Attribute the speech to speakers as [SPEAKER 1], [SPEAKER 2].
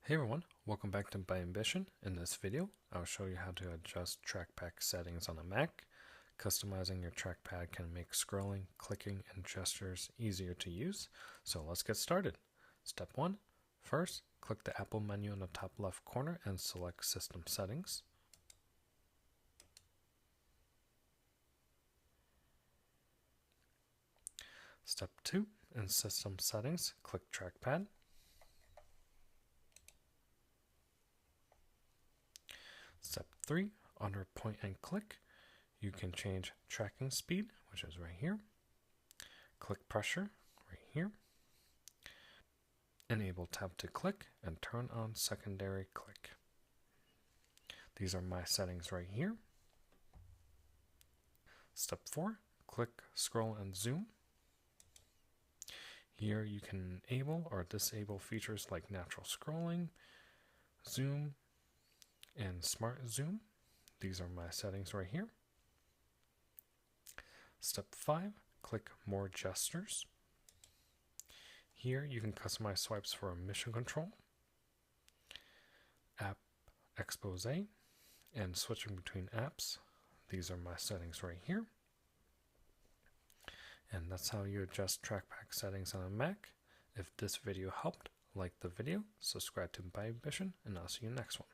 [SPEAKER 1] Hey everyone, welcome back to By Ambition. In this video, I'll show you how to adjust trackpad settings on a Mac. Customizing your trackpad can make scrolling, clicking, and gestures easier to use. So let's get started. Step 1. First, click the Apple menu in the top left corner and select System Settings. Step 2. In System Settings, click Trackpad. Step 3, under point and click, you can change tracking speed, which is right here. Click pressure, right here. Enable tap to click and turn on secondary click. These are my settings right here. Step 4, click scroll and zoom. Here you can enable or disable features like natural scrolling, zoom, and smart zoom. These are my settings right here. Step 5, click more gestures. Here you can customize swipes for mission control, app expose, and switching between apps. These are my settings right here. And that's how you adjust trackpad settings on a Mac. If this video helped, like the video, subscribe to By Ambition, and I'll see you next one.